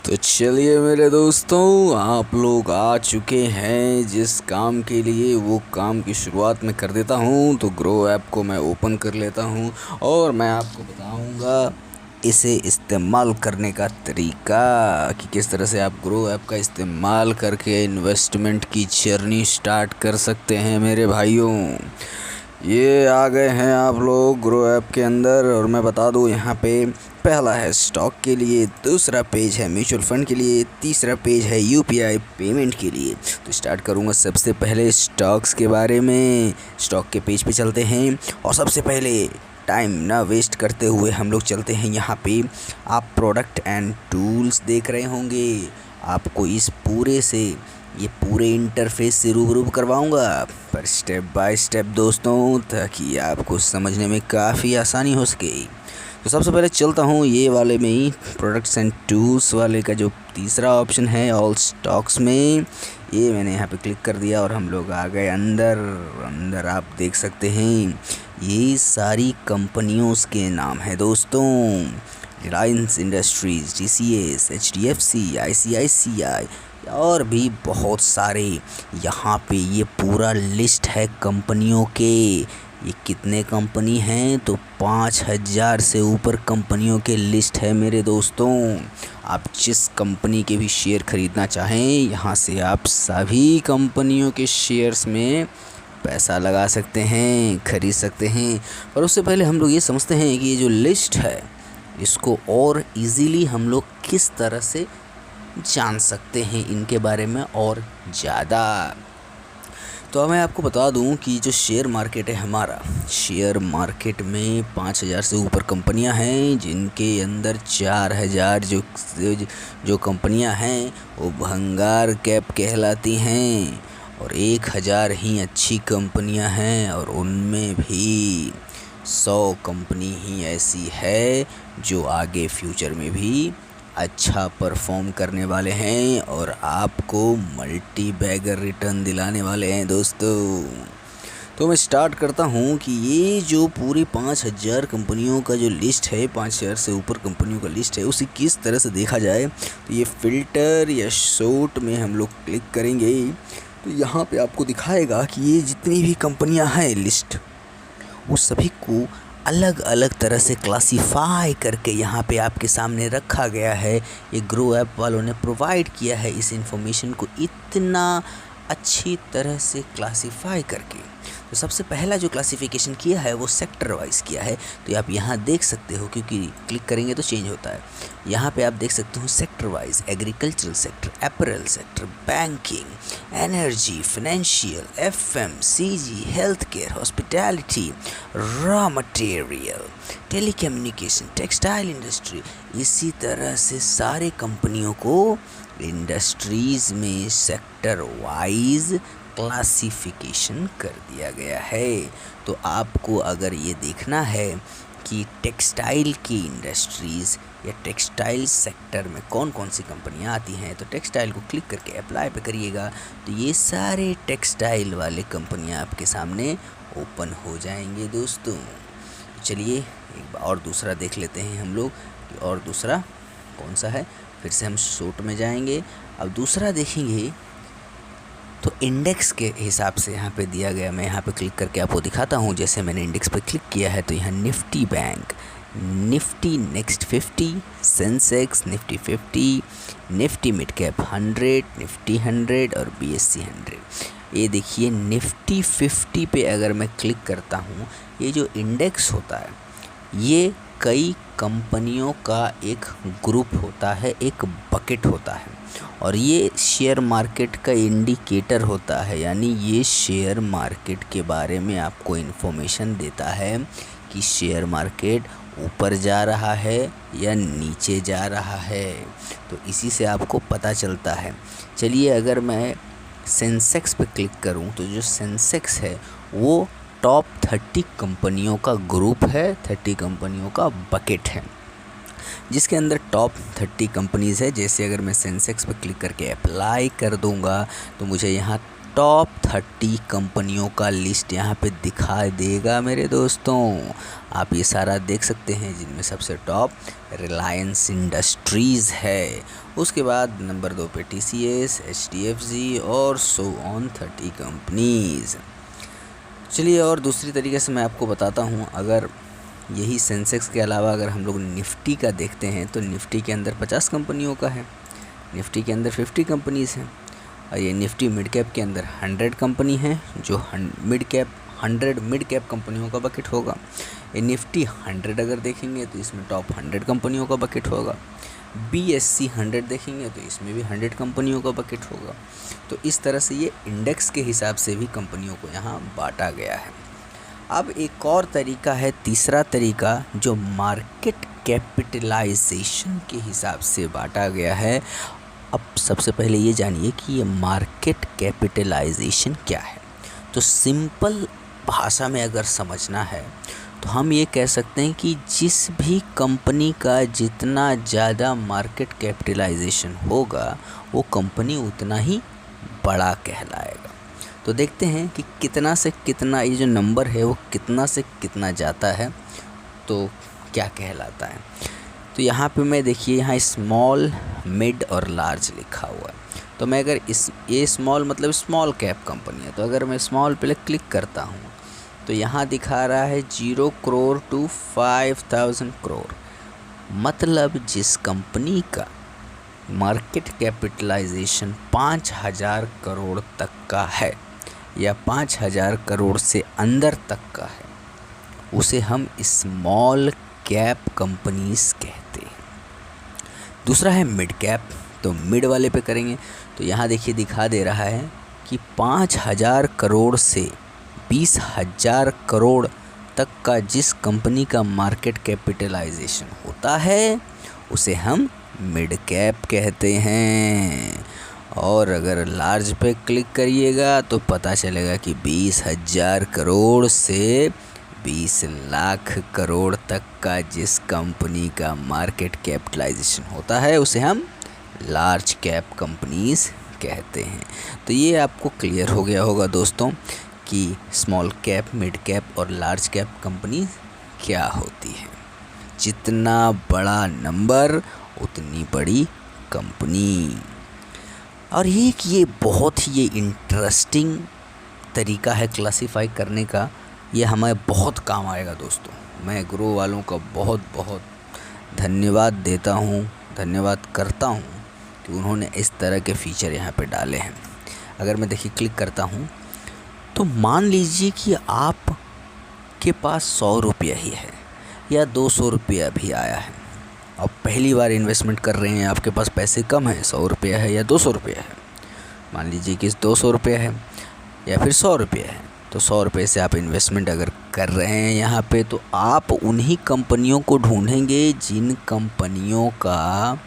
तो चलिए मेरे दोस्तों, आप लोग आ चुके हैं जिस काम के लिए, वो काम की शुरुआत मैं कर देता हूँ। तो ग्रो ऐप को मैं ओपन कर लेता हूँ और मैं आपको बताऊँगा इसे इस्तेमाल करने का तरीका कि किस तरह से आप ग्रो ऐप का इस्तेमाल करके इन्वेस्टमेंट की जर्नी स्टार्ट कर सकते हैं मेरे भाइयों। ये आ गए हैं आप लोग ग्रो ऐप के अंदर और मैं बता दूँ, यहाँ पे पहला है स्टॉक के लिए, दूसरा पेज है म्यूचुअल फंड के लिए, तीसरा पेज है यूपीआई पेमेंट के लिए। तो स्टार्ट करूँगा सबसे पहले स्टॉक्स के बारे में। स्टॉक के पेज पे चलते हैं और सबसे पहले टाइम ना वेस्ट करते हुए हम लोग चलते हैं यहाँ पे। आप प्रोडक्ट एंड टूल्स देख रहे होंगे। आपको इस पूरे से ये पूरे इंटरफेस से रूबरू करवाऊंगा, पर स्टेप बाय स्टेप दोस्तों, ताकि आपको समझने में काफ़ी आसानी हो सके। तो सबसे पहले चलता हूँ ये वाले में ही, प्रोडक्ट्स एंड टूल्स वाले का जो तीसरा ऑप्शन है ऑल स्टॉक्स में, ये मैंने यहाँ पे क्लिक कर दिया और हम लोग आ गए अंदर। अंदर आप देख सकते हैं ये सारी कंपनियों के नाम है दोस्तों। Reliance industries, TCS, HDFC, ICICI और भी बहुत सारे। यहाँ पे ये पूरा लिस्ट है कंपनियों के। ये कितने कंपनी हैं तो 5000 से ऊपर कंपनियों के लिस्ट है मेरे दोस्तों। आप जिस कंपनी के भी शेयर ख़रीदना चाहें, यहाँ से आप सभी कंपनियों के शेयर्स में पैसा लगा सकते हैं, खरीद सकते हैं। पर उससे पहले हम लोग ये समझते हैं कि ये जो लिस्ट है, इसको और इजीली हम लोग किस तरह से जान सकते हैं इनके बारे में और ज़्यादा। तो मैं आपको बता दूं कि जो शेयर मार्केट है हमारा, शेयर मार्केट में 5000 से ऊपर कंपनियां हैं, जिनके अंदर 4000 जो कंपनियां हैं वो भंगार कैप कहलाती हैं और 1000 ही अच्छी कंपनियां हैं। और उनमें भी 100 कंपनी ही ऐसी है जो आगे फ्यूचर में भी अच्छा परफॉर्म करने वाले हैं और आपको मल्टी बैगर रिटर्न दिलाने वाले हैं दोस्तों। तो मैं स्टार्ट करता हूं कि ये जो पूरी 5000 कंपनियों का जो लिस्ट है, 5000 से ऊपर कंपनियों का लिस्ट है, उसे किस तरह से देखा जाए। तो ये फ़िल्टर या शॉर्ट में हम लोग क्लिक करेंगे तो यहाँ पे आपको दिखाएगा कि ये जितनी भी कंपनियाँ हैं लिस्ट, वो सभी को अलग अलग तरह से क्लासिफाई करके यहाँ पे आपके सामने रखा गया है। ये ग्रो ऐप वालों ने प्रोवाइड किया है इस इंफॉर्मेशन को इतना अच्छी तरह से क्लासिफाई करके। तो सबसे पहला जो क्लासिफिकेशन किया है वो सेक्टर वाइज किया है। तो आप यहाँ देख सकते हो, क्योंकि क्लिक करेंगे तो चेंज होता है। यहाँ पे आप देख सकते हो sector wise, agricultural sector, apparel sector, banking, energy, financial, FMCG, health care, hospitality, raw material, telecommunication, textile industry. इसी तरह से सारे कंपनियों को इंडस्ट्रीज़ में सेक्टर वाइज क्लासिफिकेशन कर दिया गया है। तो आपको अगर ये देखना है कि टेक्सटाइल की इंडस्ट्रीज़ या टेक्सटाइल सेक्टर में कौन कौन सी कंपनियां आती हैं, तो टेक्सटाइल को क्लिक करके अप्लाई पे करिएगा तो ये सारे टेक्सटाइल वाले कंपनियां आपके सामने ओपन हो जाएंगे दोस्तों। चलिए एक बार और दूसरा देख लेते हैं हम लोग कि और दूसरा कौन सा है। फिर से हम शॉर्ट में जाएंगे। अब दूसरा देखेंगे तो इंडेक्स के हिसाब से यहाँ पे दिया गया। मैं यहाँ पे क्लिक करके आपको दिखाता हूँ। जैसे मैंने इंडेक्स पे क्लिक किया है तो यहाँ Nifty bank, Nifty next 50, Sensex Nifty 50, Nifty mid cap 100, Nifty 100 और BSE 100। ये देखिए निफ्टी 50 पे अगर मैं क्लिक करता हूँ, ये जो इंडेक्स होता है ये कई कंपनियों का एक ग्रुप होता है, एक बकेट होता है और ये शेयर मार्केट का इंडिकेटर होता है। यानी ये शेयर मार्केट के बारे में आपको इन्फॉर्मेशन देता है कि शेयर मार्केट ऊपर जा रहा है या नीचे जा रहा है। तो इसी से आपको पता चलता है। चलिए अगर मैं सेंसेक्स पे क्लिक करूं तो जो सेंसेक्स है वो टॉप 30 कंपनियों का ग्रुप है, 30 कंपनियों का बकेट है, जिसके अंदर टॉप 30 कंपनीज़ है। जैसे अगर मैं सेंसेक्स पर क्लिक करके अप्लाई कर दूंगा तो मुझे यहाँ टॉप 30 कंपनियों का लिस्ट यहाँ पे दिखाई देगा मेरे दोस्तों। आप ये सारा देख सकते हैं, जिनमें सबसे टॉप रिलायंस इंडस्ट्रीज़ है। उसके बाद नंबर 2 पे TCS, HDFC और सो ऑन 30 कंपनीज़। चलिए और दूसरी तरीके से मैं आपको बताता हूँ, अगर यही सेंसेक्स के अलावा अगर हम लोग निफ्टी का देखते हैं तो निफ्टी के अंदर 50 कंपनियों का है, निफ्टी के अंदर 50 कंपनीज़ हैं, और ये निफ्टी मिड कैप के अंदर 100 कंपनी है, जो 100 मिड कैप कंपनियों का बकेट होगा। ये निफ्टी 100 अगर देखेंगे तो इसमें टॉप 100 कंपनियों का बकेट होगा। BSE 100 देखेंगे तो इसमें भी 100 कंपनियों का बकेट होगा। तो इस तरह से ये इंडेक्स के हिसाब से भी कंपनियों को यहाँ बांटा गया है। अब एक और तरीका है, तीसरा तरीका, जो मार्केट कैपिटलाइजेशन के हिसाब से बांटा गया है। अब सबसे पहले ये जानिए कि ये मार्केट कैपिटलाइजेशन क्या है। तो सिंपल भाषा में अगर समझना है तो हम ये कह सकते हैं कि जिस भी कंपनी का जितना ज़्यादा मार्केट कैपिटलाइजेशन होगा वो कंपनी उतना ही बड़ा कहलाएगा। तो देखते हैं कि कितना से कितना ये जो नंबर है वो कितना से कितना जाता है तो क्या कहलाता है। तो यहाँ पे मैं देखिए, यहाँ स्मॉल, मिड और लार्ज लिखा हुआ है। तो मैं अगर ये स्मॉल मतलब स्मॉल कैप कंपनी है, तो अगर मैं स्मॉल पे क्लिक करता हूँ तो यहाँ दिखा रहा है 0 करोड़ to 5000 करोड़। मतलब जिस कंपनी का मार्केट कैपिटलाइजेशन 5000 करोड़ तक का है या 5000 करोड़ से अंदर तक का है, उसे हम स्मॉल कैप कंपनीज कहते हैं। दूसरा है मिड कैप। तो मिड वाले पे करेंगे तो यहाँ देखिए दिखा दे रहा है कि 5000 करोड़ से 20,000 करोड़ तक का जिस कंपनी का मार्केट कैपिटलाइजेशन होता है उसे हम मिड कैप कहते हैं। और अगर लार्ज पे क्लिक करिएगा तो पता चलेगा कि 20,000 करोड़ से 20 लाख करोड़ तक का जिस कंपनी का मार्केट कैपिटलाइजेशन होता है उसे हम लार्ज कैप कंपनीज कहते हैं। तो ये आपको क्लियर हो गया होगा दोस्तों कि स्मॉल कैप, मिड कैप और लार्ज कैप कंपनी क्या होती है। जितना बड़ा नंबर उतनी बड़ी कंपनी। और ये बहुत ही इंटरेस्टिंग तरीका है क्लासिफाई करने का। ये हमें बहुत काम आएगा दोस्तों। मैं ग्रो वालों का बहुत बहुत धन्यवाद देता हूँ, धन्यवाद करता हूँ कि उन्होंने इस तरह के फ़ीचर यहाँ पे डाले हैं। अगर मैं देखिए क्लिक करता हूँ तो मान लीजिए कि आप के पास 100 रुपया ही है या 200 रुपया भी आया है। आप पहली बार इन्वेस्टमेंट कर रहे हैं, आपके पास पैसे कम है, 100 रुपया है या 200 रुपया है। मान लीजिए कि 200 रुपया है या फिर 100 रुपया है। तो 100 रुपये से आप इन्वेस्टमेंट अगर कर रहे हैं यहाँ पे, तो आप उन्हीं कंपनियों को ढूंढेंगे जिन कंपनियों का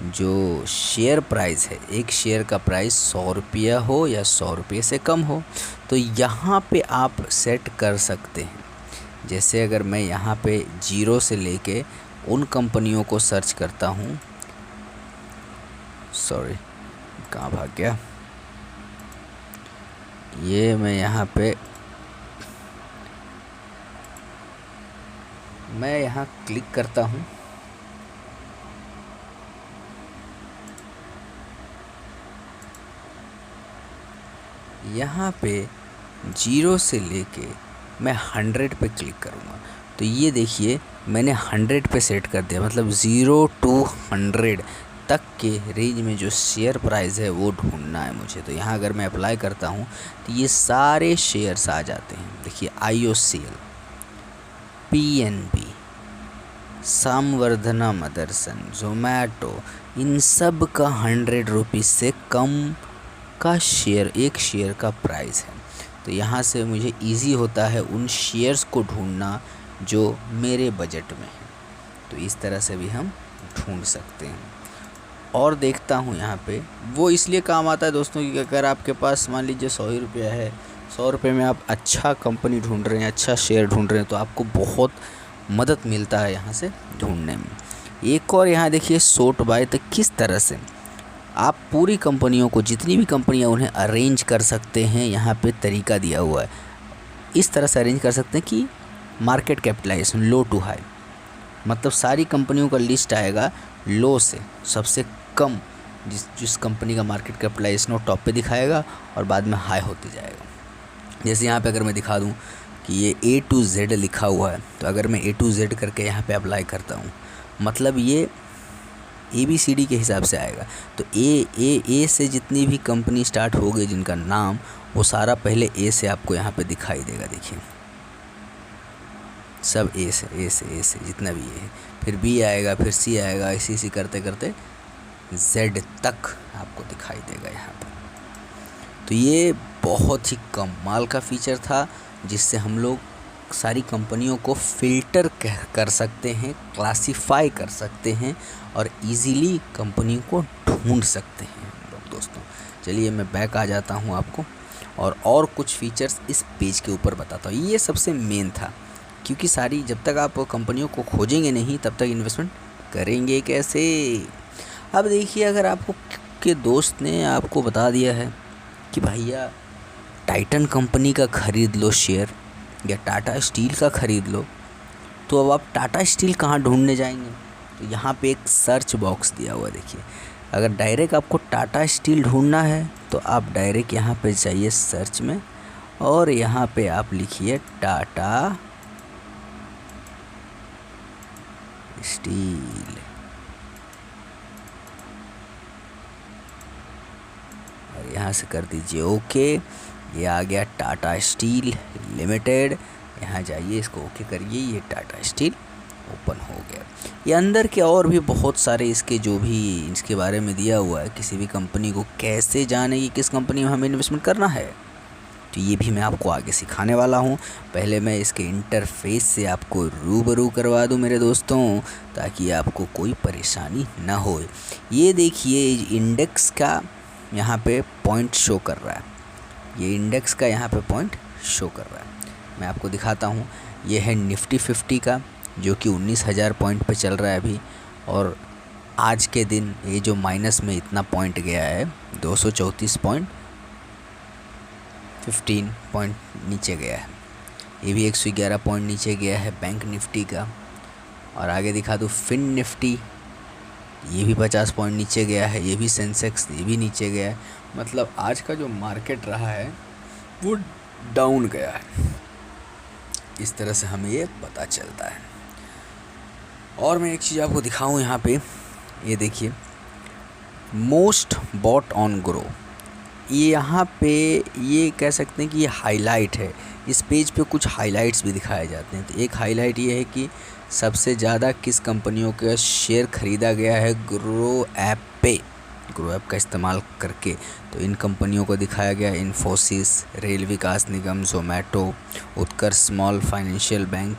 जो शेयर प्राइस है, एक शेयर का प्राइस 100 रुपया हो या 100 रुपये से कम हो। तो यहाँ पे आप सेट कर सकते हैं। जैसे अगर मैं यहाँ पे 0 से लेके उन कंपनियों को सर्च करता हूँ, सॉरी कहाँ भाग गया, ये मैं यहाँ क्लिक करता हूँ। यहाँ पे 0 से लेके मैं 100 पे क्लिक करूँगा तो ये देखिए मैंने 100 पे सेट कर दिया। मतलब 0 to 100 तक के रेंज में जो शेयर प्राइस है वो ढूंढना है मुझे। तो यहाँ अगर मैं अप्लाई करता हूँ तो ये सारे शेयर्स आ जाते हैं। देखिए IOCL, PNB, संवर्धना मदरसन, जोमेटो, इन सब का 100 रुपीज़ से कम का शेयर, एक शेयर का प्राइस है। तो यहाँ से मुझे इजी होता है उन शेयर्स को ढूंढना जो मेरे बजट में है। तो इस तरह से भी हम ढूंढ सकते हैं। और देखता हूँ यहाँ पे वो इसलिए काम आता है दोस्तों कि अगर आपके पास मान लीजिए 100 ही रुपया है, 100 रुपये में आप अच्छा कंपनी ढूंढ रहे हैं, अच्छा शेयर ढूंढ रहे हैं, तो आपको बहुत मदद मिलता है यहाँ से ढूंढने में। एक और यहाँ देखिए शॉर्ट बाय, तो किस तरह से आप पूरी कंपनियों को, जितनी भी कंपनियां, उन्हें अरेंज कर सकते हैं। यहाँ पे तरीका दिया हुआ है, इस तरह से अरेंज कर सकते हैं कि market capitalisation low to high, मतलब सारी कंपनियों का लिस्ट आएगा लो से सबसे कम, जिस कंपनी का मार्केट कैपिटलाइजेशन वो टॉप पे दिखाएगा और बाद में हाई होते जाएगा। जैसे यहाँ पे अगर मैं दिखा दूँ कि ये A to Z लिखा हुआ है, तो अगर मैं A to Z करके यहाँ पे अप्लाई करता हूँ, मतलब ये ABCD के हिसाब से आएगा। तो ए से जितनी भी कंपनी स्टार्ट हो गई जिनका नाम, वो सारा पहले ए से आपको यहाँ पे दिखाई देगा। देखिए सब ए से जितना भी है, फिर बी आएगा, फिर सी आएगा, ऐसे करते करते Z तक आपको दिखाई देगा यहाँ पे। तो ये बहुत ही कमाल का फीचर था, जिससे हम लोग सारी कंपनियों को फ़िल्टर कर सकते हैं, क्लासिफाई कर सकते हैं और इजीली कंपनी को ढूंढ सकते हैं हम लोग। दोस्तों चलिए मैं बैक आ जाता हूं आपको और कुछ फीचर्स इस पेज के ऊपर बताता हूँ। ये सबसे मेन था, क्योंकि सारी, जब तक आप कंपनियों को खोजेंगे नहीं तब तक इन्वेस्टमेंट करेंगे कैसे। अब देखिए, अगर आपको के दोस्त ने आपको बता दिया है कि भैया टाइटन कंपनी का ख़रीद लो शेयर, या टाटा स्टील का ख़रीद लो, तो अब आप टाटा स्टील कहाँ ढूंढने जाएंगे? तो यहाँ पे एक सर्च बॉक्स दिया हुआ है। देखिए, अगर डायरेक्ट आपको टाटा स्टील ढूंढना है तो आप डायरेक्ट यहाँ पे जाइए सर्च में, और यहाँ पे आप लिखिए टाटा स्टील, और यहाँ से कर दीजिए ओके। ये आ गया टाटा स्टील लिमिटेड। यहाँ जाइए, इसको ओके करिए, ये टाटा स्टील ओपन हो गया। ये अंदर के और भी बहुत सारे इसके जो भी इसके बारे में दिया हुआ है, किसी भी कंपनी को कैसे जाने कि किस कंपनी में हमें इन्वेस्टमेंट करना है, तो ये भी मैं आपको आगे सिखाने वाला हूँ। पहले मैं इसके इंटरफेस से आपको रूबरू करवा दूँ मेरे दोस्तों, ताकि आपको कोई परेशानी ना हो। ये देखिए, इंडेक्स का यहाँ पे पॉइंट शो कर रहा है, ये इंडेक्स का यहाँ पे पॉइंट शो कर रहा है। मैं आपको दिखाता हूँ। ये है निफ्टी 50 का, जो कि 19,000 पॉइंट पे चल रहा है अभी, और आज के दिन ये जो माइनस में इतना पॉइंट गया है, 234.15 पॉइंट नीचे गया है। ये भी 111 पॉइंट नीचे गया है बैंक निफ्टी का। और आगे दिखा दूँ फिन निफ्टी, ये भी 50 पॉइंट नीचे गया है। ये भी सेंसेक्स, ये भी नीचे गया है। मतलब आज का जो मार्केट रहा है वो डाउन गया है। इस तरह से हमें ये पता चलता है। और मैं एक चीज़ आपको दिखाऊं यहाँ पे, ये देखिए मोस्ट बॉट ऑन ग्रो। ये यहाँ पे ये कह सकते हैं कि ये हाईलाइट है। इस पेज पे कुछ हाईलाइट्स भी दिखाए जाते हैं। तो एक हाईलाइट ये है कि सबसे ज़्यादा किस कंपनियों का शेयर ख़रीदा गया है ग्रो ऐप पे, ग्रो ऐप का इस्तेमाल करके। तो इन कंपनियों को दिखाया गया, इन्फोसिस, रेल विकास निगम, जोमेटो, उत्कर्ष स्मॉल फाइनेंशियल बैंक,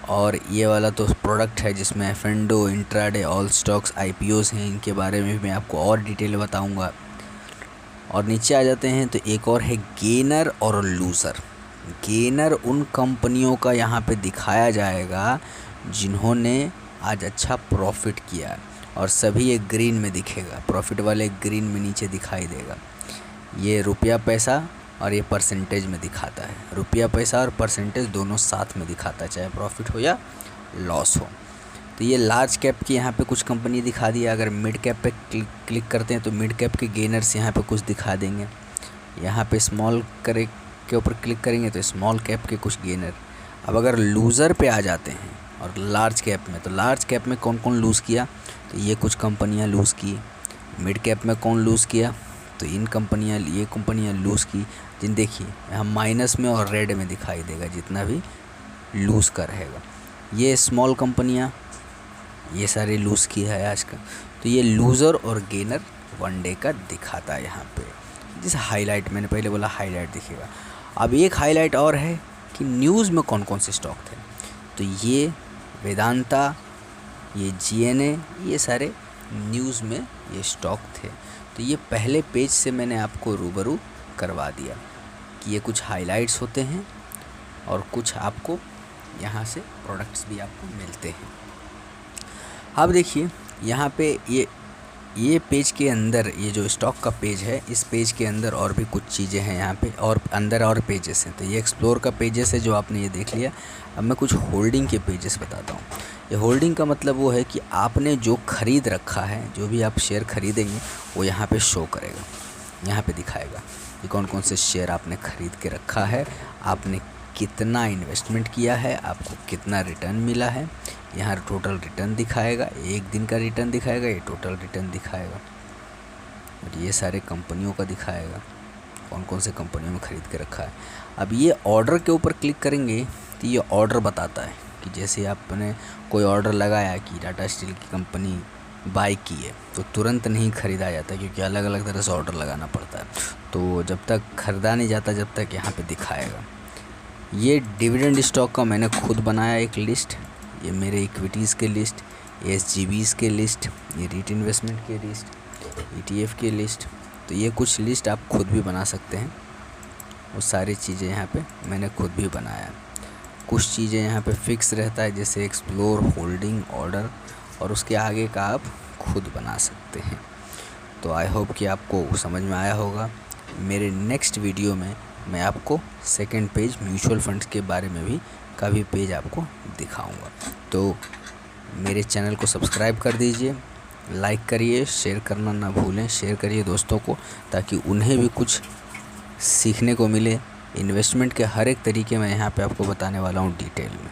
और ये वाला तो प्रोडक्ट है जिसमें एफेंडो, इंट्राडे, ऑल स्टॉक्स, IPOs हैं। इनके बारे में भी मैं आपको और डिटेल बताऊंगा। और नीचे आ जाते हैं तो एक और है गेनर और लूज़र। गेनर उन कंपनियों का यहाँ पे दिखाया जाएगा जिन्होंने आज अच्छा प्रॉफिट किया, और सभी एक ग्रीन में दिखेगा, प्रॉफिट वाले ग्रीन में नीचे दिखाई देगा। ये रुपया पैसा और ये परसेंटेज में दिखाता है। रुपया पैसा और परसेंटेज दोनों साथ में दिखाता है, चाहे प्रॉफिट हो या लॉस हो। तो ये लार्ज कैप की यहाँ पे कुछ कंपनी दिखा दिया। अगर मिड कैप पे क्लिक करते हैं तो मिड कैप के गेनर्स यहाँ पे कुछ दिखा देंगे। यहाँ पे स्मॉल करे के ऊपर क्लिक करेंगे तो स्मॉल कैप के कुछ गेनर। अब अगर लूज़र पे आ जाते हैं और लार्ज कैप में, तो लार्ज कैप में कौन कौन लूज़ किया, तो ये कुछ कंपनियाँ लूज़ की। मिड कैप में कौन लूज़ किया, तो ये कंपनियाँ लूज़ की, जिन देखिए यहाँ माइनस में और रेड में दिखाई देगा जितना भी लूज़ का रहेगा। ये स्मॉल कंपनियाँ ये सारे लूज़ किया है आज का। तो ये लूज़र और गेनर वन डे का दिखाता है यहाँ पे। जैसे हाईलाइट, मैंने पहले बोला हाईलाइट दिखेगा। अब एक हाईलाइट और है कि न्यूज़ में कौन कौन से स्टॉक थे। तो ये वेदांता, ये GNA, ये सारे न्यूज़ में ये स्टॉक थे। तो ये पहले पेज से मैंने आपको रूबरू करवा दिया कि ये कुछ हाईलाइट्स होते हैं और कुछ आपको यहाँ से प्रोडक्ट्स भी आपको मिलते हैं। अब देखिए यहाँ पे ये ये पेज के अंदर, ये जो स्टॉक का पेज है, इस पेज के अंदर और भी कुछ चीज़ें हैं यहाँ पे, और अंदर और पेजेस हैं। तो ये एक्सप्लोर का पेजेस है जो आपने ये देख लिया। अब मैं कुछ होल्डिंग के पेजेस बताता हूँ। ये होल्डिंग का मतलब वो है कि आपने जो ख़रीद रखा है, जो भी आप शेयर ख़रीदेंगे वो यहाँ पे शो करेगा, यहाँ पे दिखाएगा कि कौन कौन से शेयर आपने ख़रीद के रखा है, आपने कितना इन्वेस्टमेंट किया है, आपको कितना रिटर्न मिला है। यहाँ टोटल रिटर्न दिखाएगा, एक दिन का रिटर्न दिखाएगा, ये टोटल रिटर्न दिखाएगा, और ये सारे कंपनियों का दिखाएगा, कौन कौन से कंपनियों में ख़रीद के रखा है। अब ये ऑर्डर के ऊपर क्लिक करेंगे तो ये ऑर्डर बताता है कि जैसे आपने कोई ऑर्डर लगाया कि टाटा स्टील की कंपनी बाई की है, तो तुरंत नहीं ख़रीदा जाता, क्योंकि अलग अलग तरह से ऑर्डर लगाना पड़ता है। तो जब तक ख़रीदा नहीं जाता, जब तक यहाँ पे दिखाएगा। ये डिविडेंड स्टॉक का मैंने खुद बनाया एक लिस्ट, ये मेरे इक्विटीज़ के लिस्ट, एसजीबीज़ के लिस्ट, ये रीट इन्वेस्टमेंट के लिस्ट, ईटीएफ के लिस्ट। तो ये कुछ लिस्ट आप खुद भी बना सकते हैं। वो सारी चीज़ें यहाँ पे मैंने खुद भी बनाया है। कुछ चीज़ें यहाँ पे फिक्स रहता है, जैसे एक्सप्लोर, होल्डिंग, ऑर्डर, और उसके आगे का आप खुद बना सकते हैं। तो आई होप कि आपको समझ में आया होगा। मेरे नेक्स्ट वीडियो में मैं आपको सेकंड पेज म्यूचुअल फंड्स के बारे में भी का भी पेज आपको दिखाऊंगा। तो मेरे चैनल को सब्सक्राइब कर दीजिए, लाइक करिए, शेयर करना ना भूलें, शेयर करिए दोस्तों को, ताकि उन्हें भी कुछ सीखने को मिले। इन्वेस्टमेंट के हर एक तरीके मैं यहाँ पे आपको बताने वाला हूँ डिटेल में।